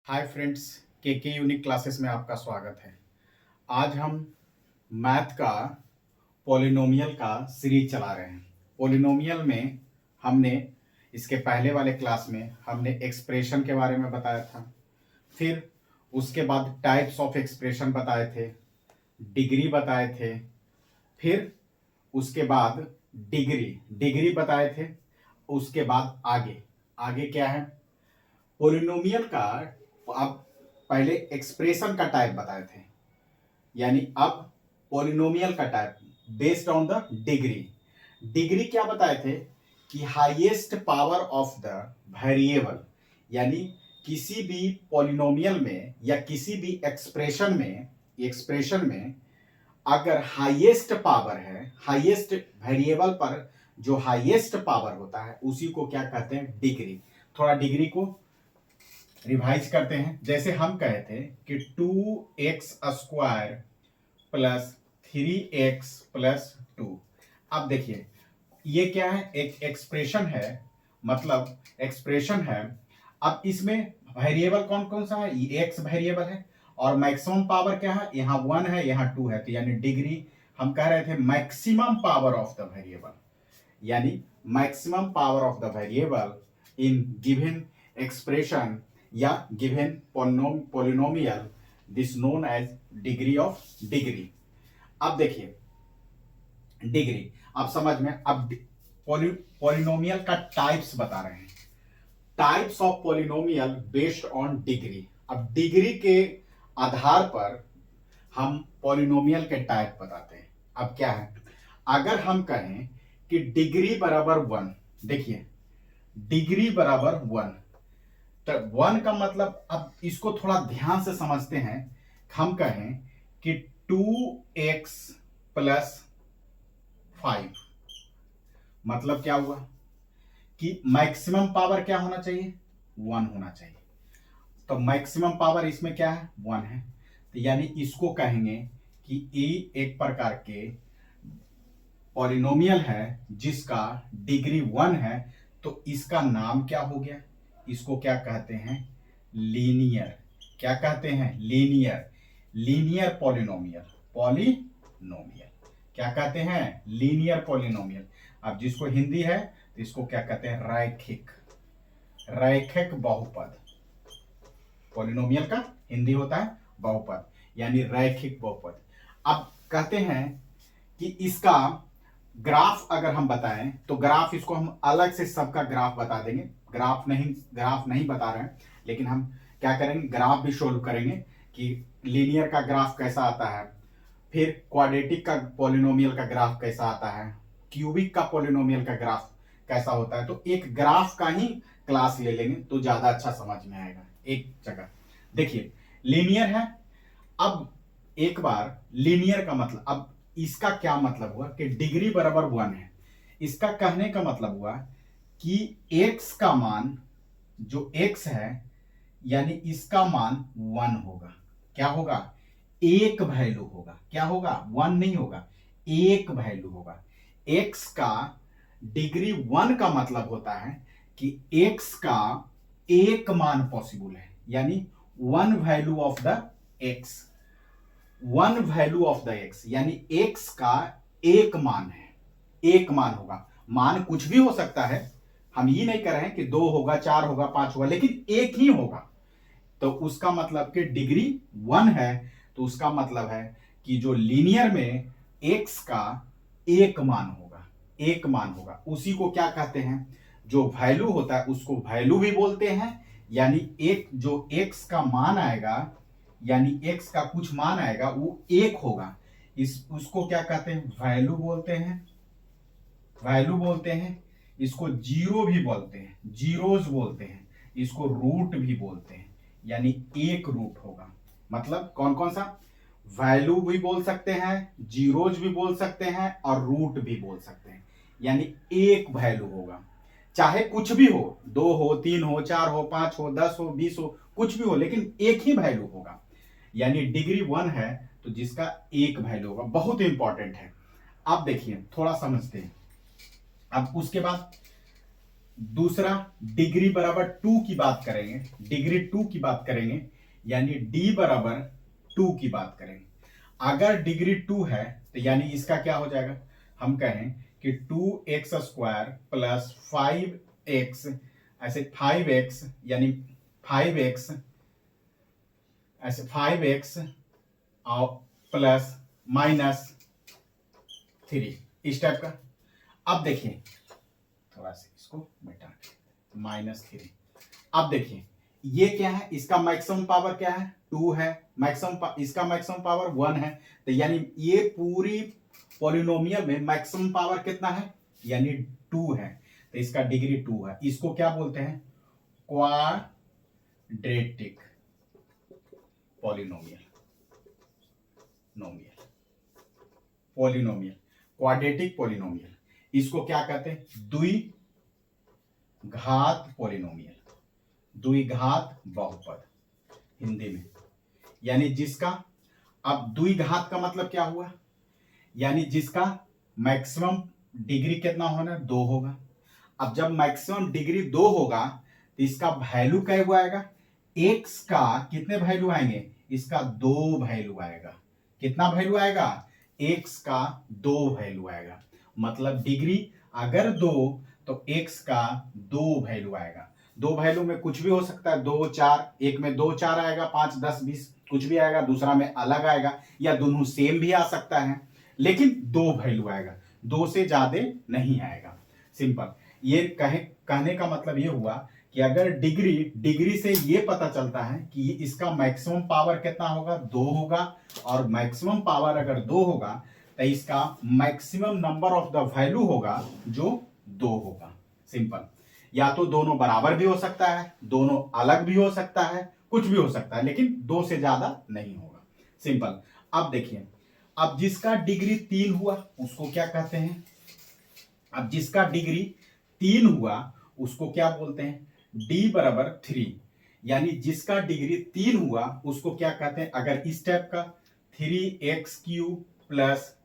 Hi friends, के unique classes में आपका स्वागत है। आज हम मैथ का पॉलिनोमियल का सीरीज चला रहे हैं। पॉलिनोमियल में हमने इसके पहले वाले क्लास में हमने एक्सप्रेशन के बारे में बताया था। फिर उसके बाद टाइप्स ऑफ एक्सप्रेशन बताए थे, डिग्री बताए थे, फिर उसके बाद डिग्री डिग्री बताए थे। उसके बाद आगे आगे क्या है, पोलिनोमियल का। अब पहले एक्सप्रेशन का टाइप बताए थे, यानी अब पोलिनोमियल का type based on the degree. Degree क्या बताए थे कि highest power of the variable, यानी किसी भी पोलिनोमियल में या किसी भी एक्सप्रेशन में अगर हाईएस्ट पावर है, हाईएस्ट वेरिएबल पर जो हाईएस्ट पावर होता है उसी को क्या कहते हैं, डिग्री। थोड़ा डिग्री को रिवाइज करते हैं। जैसे हम कहे थे कि 2x² प्लस 3x+2। अब देखिए ये क्या है, एक एक्सप्रेशन है, मतलब एक्सप्रेशन है। अब इसमें वेरिएबल कौन कौन सा है, ये x वेरिएबल है और मैक्सिमम पावर क्या है, यहाँ 1 है यहाँ 2 है, तो यानी डिग्री हम कह रहे थे maximum power of the variable, यानी maximum power of the variable in given expression या given polynomial, this known as degree of degree. अब देखिए डिग्री, अब समझ में, अब पोलिनोमियल का टाइप्स बता रहे हैं। Types of polynomial based on degree. अब डिग्री के आधार पर हम पोलिनोमियल के टाइप बताते हैं। अब क्या है, अगर हम कहें कि डिग्री बराबर 1, देखिए डिग्री बराबर 1, तो 1 का मतलब, अब इसको थोड़ा ध्यान से समझते हैं। हम कहें कि 2x+5, मतलब क्या हुआ कि मैक्सिमम पावर क्या होना चाहिए, 1 होना चाहिए। तो मैक्सिमम पावर इसमें क्या है, 1 है, तो यानी इसको कहेंगे कि ये एक प्रकार के पॉलिनोमियल है जिसका डिग्री 1 है। तो इसका नाम क्या हो गया, इसको क्या कहते हैं, लीनियर। क्या कहते हैं, लीनियर। लीनियर पॉलिनोमियल, पॉलिनोमियल क्या कहते हैं, लीनियर पॉलिनोमियल। अब जिसको हिंदी है तो इसको क्या कहते हैं, रैखिक, रैखिक बहुपद। पॉलिनोमियल का हिंदी होता है बहुपद, यानी रैखिक बहुपद। अब कहते हैं कि इसका ग्राफ अगर हम बताएं तो ग्राफ, इसको हम अलग से सबका ग्राफ बता देंगे। ग्राफ नहीं बता रहे हैं, लेकिन हम क्या करेंगे, ग्राफ भी सोल्व करेंगे कि लीनियर का ग्राफ कैसा आता है, फिर क्वाड्रेटिक का पॉलिनोमियल का ग्राफ कैसा आता है, क्यूबिक का पॉलिनोमियल का ग्राफ कैसा होता है। तो एक ग्राफ का ही क्लास ले लेंगे तो ज्यादा अच्छा समझ में आएगा एक जगह। देखिए लीनियर है। अब एक बार लीनियर का मतलब, अब इसका क्या मतलब हुआ कि डिग्री बराबर 1 है। इसका कहने का मतलब हुआ कि x का मान, जो x है, यानी इसका मान 1 होगा। क्या होगा, एक वैल्यू होगा। क्या होगा, 1 नहीं होगा, एक वैल्यू होगा। x का डिग्री 1 का मतलब होता है कि x का एक मान पॉसिबल है, यानी 1 value of the x, 1 value of the x, यानी x का एक मान है, एक मान होगा। मान कुछ भी हो सकता है, हम ये नहीं कर रहे हैं कि 2 होगा, 4 होगा, 5 होगा, लेकिन एक ही होगा। तो उसका मतलब कि डिग्री 1 है, तो उसका मतलब है कि जो लीनियर में x का एक मान होगा, एक मान होगा। उसी को क्या कहते हैं, जो वैल्यू होता है उसको वैल्यू भी बोलते हैं, यानी एक जो x का मान आएगा, यानी x का कुछ मान आएगा वो एक होगा, इस उसको क्या कहते हैं, वैल्यू बोलते हैं, वैल्यू बोलते हैं। इसको जीरो भी बोलते हैं, जीरोज बोलते हैं। इसको रूट भी बोलते हैं, यानी एक रूट होगा। मतलब कौन कौन सा, वैल्यू भी बोल सकते हैं, जीरोज भी बोल सकते हैं और रूट भी बोल सकते हैं, यानी एक वैल्यू होगा। चाहे कुछ भी हो, 2 हो, 3 हो, 4 हो, 5 हो, 10 हो, 20 हो, कुछ भी हो, लेकिन एक ही वैल्यू होगा। यानी डिग्री 1 है तो जिसका एक वैल्यू होगा, बहुत इंपॉर्टेंट है। अब देखिए थोड़ा समझते हैं। अब उसके बाद दूसरा डिग्री बराबर 2 की बात करेंगे, डिग्री 2 की बात करेंगे, यानी डी बराबर 2 की बात करेंगे। अगर डिग्री 2 है तो यानी इसका क्या हो जाएगा, हम कहें कि 2x² प्लस 5x, ऐसे 5x यानी 5x, ऐसे 5x और प्लस -3, इस टाइप का। अब देखिए थोड़ा सा इसको मिटा -3। अब देखिए ये क्या है, इसका मैक्सिमम पावर क्या है, 2 है, इसका मैक्सिमम पावर 1 है, तो यानी ये पूरी पॉलिनोमियल में मैक्सिमम पावर कितना है, यानी 2 है, तो इसका डिग्री 2 है। इसको क्या बोलते हैं, क्वाड्रेटिक पॉलिनोमियल, क्वाड्रेटिक पॉलिनोमियल। इसको क्या कहते हैं, द्विघात पॉलिनोमियल, द्विघात बहुपद हिंदी में। यानी जिसका, अब द्विघात का मतलब क्या हुआ, यानी जिसका मैक्सिमम डिग्री कितना होना, 2 होगा। अब जब मैक्सिमम डिग्री 2 होगा तो इसका वैल्यू क्या हुआ आएगा, x का कितने वैल्यू आएंगे, इसका 2 वैल्यू आएगा। कितना वैल्यू आएगा, x का 2 वैल्यू आएगा। मतलब डिग्री अगर 2 तो x का 2 वैल्यू आएगा। 2 वैल्यू में कुछ भी हो सकता है, 2 4, एक में 2 4 आएगा, 5 10 20 कुछ भी आएगा, दूसरा में अलग आएगा, या दोनों सेम भी आ सकता है, लेकिन 2 वैल्यू आएगा, 2 से ज्यादा नहीं आएगा। सिंपल। ये कहने का मतलब ये हुआ कि अगर डिग्री से ये पता चलता है कि इसका मैक्सिमम पावर कितना होगा, 2 होगा, और मैक्सिमम पावर अगर 2 होगा तो इसका maximum number of the value होगा जो 2 होगा। सिंपल। या तो दोनों बराबर भी हो सकता है, दोनों अलग भी हो सकता है, कुछ भी हो सकता है, लेकिन 2 से ज्यादा नहीं होगा। सिंपल। अब देखिए, अब जिसका डिग्री 3 हुआ उसको क्या कहते हैं, अब जिसका डिग्री 3 हुआ उसको क्या बोलते हैं, d बराबर 3। यानी जिसका डिग्री 3 हुआ उसको क्या कहते हैं, अगर इस टाइप का 3x³ plus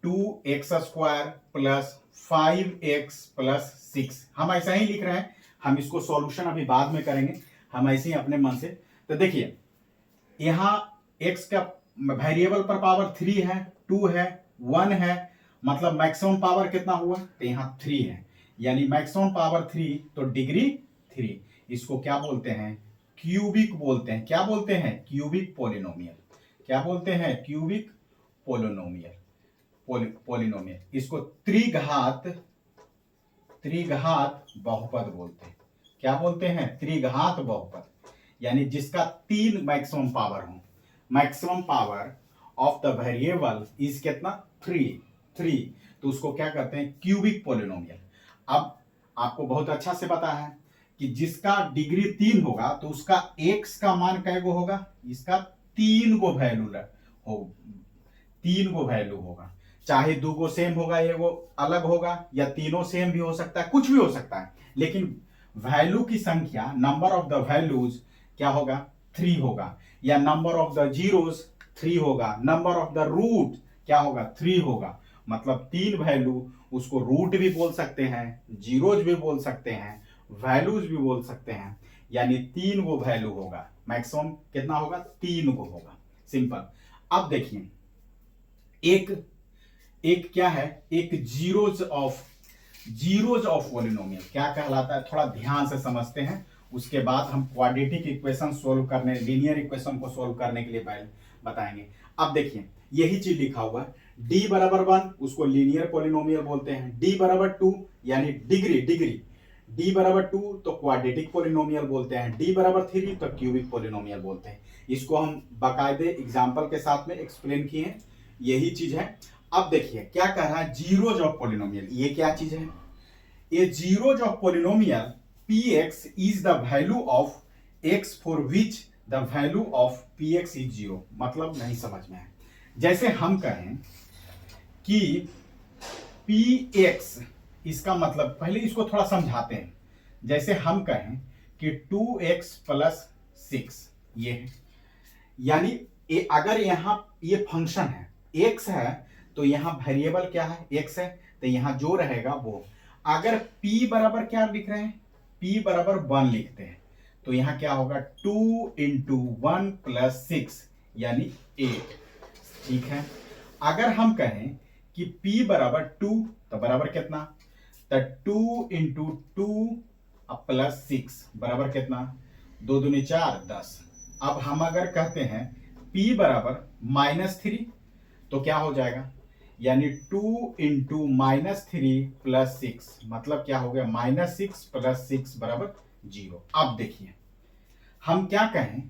2x² plus 5x plus 6, हम ऐसा ही लिख रहे हैं, हम इसको सॉल्यूशन अभी बाद में करेंगे, हम ऐसे ही अपने मन से। तो देखिए यहां x का वेरिएबल पर पावर 3 है, 2 है, 1 है, मतलब मैक्सिमम पावर कितना हुआ, तो यहां 3 है, यानी मैक्सिमम पावर 3, तो डिग्री 3। इसको क्या बोलते हैं, क्यूबिक बोलते हैं। क्या बोलते हैं, क्यूबिक पॉलिनोमियल। क्या बोलते हैं, क्यूबिक पॉलिनोमियल, पॉलिनोमियल। इसको त्रिघात बहुपद बोलते हैं। क्या बोलते हैं, त्रिघात बहुपद। यानी जिसका 3 मैक्सिमम पावर हो, maximum power of the variable is कितना, 3, तो उसको क्या कहते हैं, क्यूबिक पॉलिनोमियल। अब आपको बहुत अच्छा से पता है कि जिसका डिग्री 3 होगा तो उसका x का मान कैगो होगा, इसका 3 गो वैल्यू हो, 3 गो वैल्यू होगा। चाहे 2 गो सेम होगा, ये वो अलग होगा, या तीनों सेम भी हो सकता है, कुछ भी हो सकता है, लेकिन वैल्यू की संख्या, नंबर ऑफ द वैल्यूज क्या होगा, 3 होगा, या नंबर ऑफ द जीरोज 3 होगा, नंबर ऑफ द रूट क्या होगा, 3 होगा। मतलब 3 वैल्यू, उसको रूट भी बोल सकते हैं, जीरोज भी बोल सकते हैं, वैल्यूज भी बोल सकते हैं, यानी 3 गो वैल्यू होगा। मैक्सिमम कितना होगा, 3 गो होगा। सिंपल। अब देखिए एक क्या है, एक जीरोज ऑफ पॉलिनोमियल क्या कहलाता है, थोड़ा ध्यान से समझते हैं, उसके बाद हम क्वाड्रेटिक इक्वेशन सोल्व करने, लीनियर इक्वेशन को सोल्व करने के लिए बताएंगे। अब देखिए यही चीज लिखा हुआ, d बराबर 1 उसको लीनियर पॉलिनोमियल बोलते हैं, d बराबर 2 यानी डिग्री, d बराबर 2 तो क्वाड्रेटिक पॉलिनोमियल बोलते हैं, d बराबर 3 तो क्यूबिक पॉलिनोमियल बोलते हैं। इसको हम बाकायदे एग्जांपल के साथ में एक्सप्लेन किए हैं, यही चीज है। अब देखिए क्या कह रहा है, जीरोज ऑफ पॉलिनोमियल। ये क्या चीज है, ये zeros of polynomial px is the value of x for which the value of px is 0। मतलब नहीं समझ में है। जैसे हम कहें कि px, इसका मतलब पहले इसको थोड़ा समझाते हैं। जैसे हम कहें कि 2x प्लस 6 ये है, यानी अगर यहां ये फंक्शन है, x है, तो यहां वेरिएबल क्या है, x है, तो यहां जो रहेगा वो। अगर p बराबर क्या लिख रहे हैं, p बराबर 1 लिखते हैं तो यहां क्या होगा 2 इंटू 1 प्लस 6 यानी 8। ठीक है, अगर हम कहें कि p बराबर 2 तो बराबर कितना, तो 2 इंटू 2 प्लस 6 बराबर कितना, 2 दूनी 4 10। अब हम अगर कहते हैं p बराबर -3 तो क्या हो जाएगा, यानी 2 इंटू -3 प्लस 6 मतलब क्या हो गया, -6 प्लस 6 बराबर 0। अब देखिए हम क्या कहें,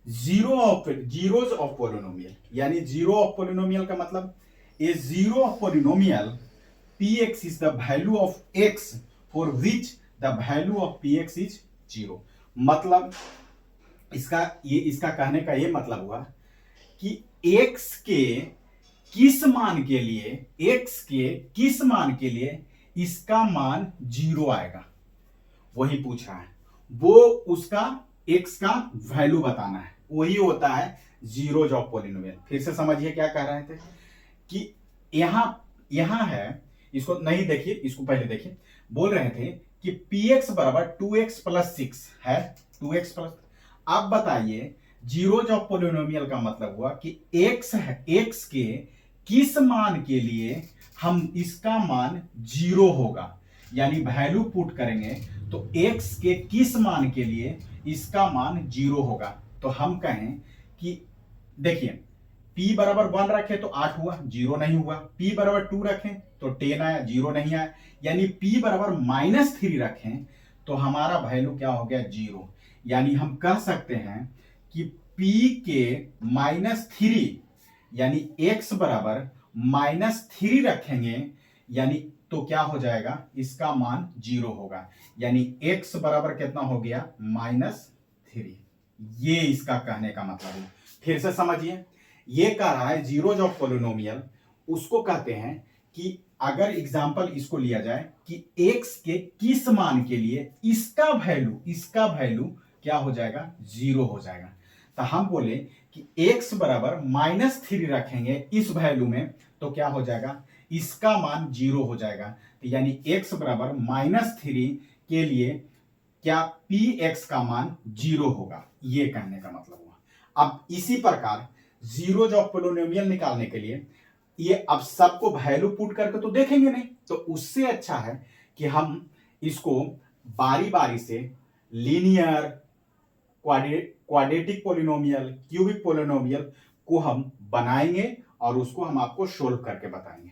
जीरोज ऑफ पोलिनोमियल, यानी जीरो ऑफ पोलिनोमियल का मतलब a zero of polynomial px is the value of x for which the value of px is 0। मतलब इसका कहने का ये मतलब हुआ कि x के किस मान के लिए, x के किस मान के लिए इसका मान 0 आएगा, वही पूछ रहा है। वो उसका x का वैल्यू बताना है, वही होता है जीरोज ऑफ पोलिनोमियल। फिर से समझिए क्या कह रहे थे कि यहां है, इसको नहीं देखिए, इसको पहले देखिए। बोल रहे थे कि px बराबर 2x प्लस 6 है, 2x प्लस। अब बताइए जीरोज ऑफ पोलिनोमियल का मतलब हुआ कि x है, x के किस मान के लिए हम इसका मान 0 होगा, यानी वैल्यू पुट करेंगे तो x के किस मान के लिए इसका मान 0 होगा। तो हम कहें कि देखिए p बराबर 1 रखें तो 8 हुआ, 0 नहीं हुआ। p बराबर 2 रखें तो 10 आया, 0 नहीं आया। यानी p बराबर -3 रखें तो हमारा वैल्यू क्या हो गया, 0। यानी हम कह सकते हैं कि p के -3 यानी x बराबर -3 रखेंगे, यानी तो क्या हो जाएगा, इसका मान 0 होगा। यानी x बराबर कितना हो गया, -3। ये इसका कहने का मतलब है। फिर से समझिए, ये कह रहा है जीरोज ऑफ पोलिनोमियल उसको कहते हैं कि अगर एग्जांपल इसको लिया जाए कि x के किस मान के लिए इसका वैल्यू क्या हो जाएगा, 0 हो जाएगा। तो हम बोले कि x बराबर -3 रखेंगे इस वैल्यू में तो क्या हो जाएगा, इसका मान 0 हो जाएगा। तो यानी x बराबर -3 के लिए क्या px का मान 0 होगा, ये कहने का मतलब हुआ। अब इसी प्रकार जीरोज ऑफ पोलिनोमियल निकालने के लिए ये अब सबको वैल्यू पुट करके तो देखेंगे नहीं, तो उससे अच्छा है कि हम इसको बारी बारी से linear, quadratic polynomial, cubic polynomial को हम बनाएंगे और उसको हम आपको सोल्व करके बताएंगे।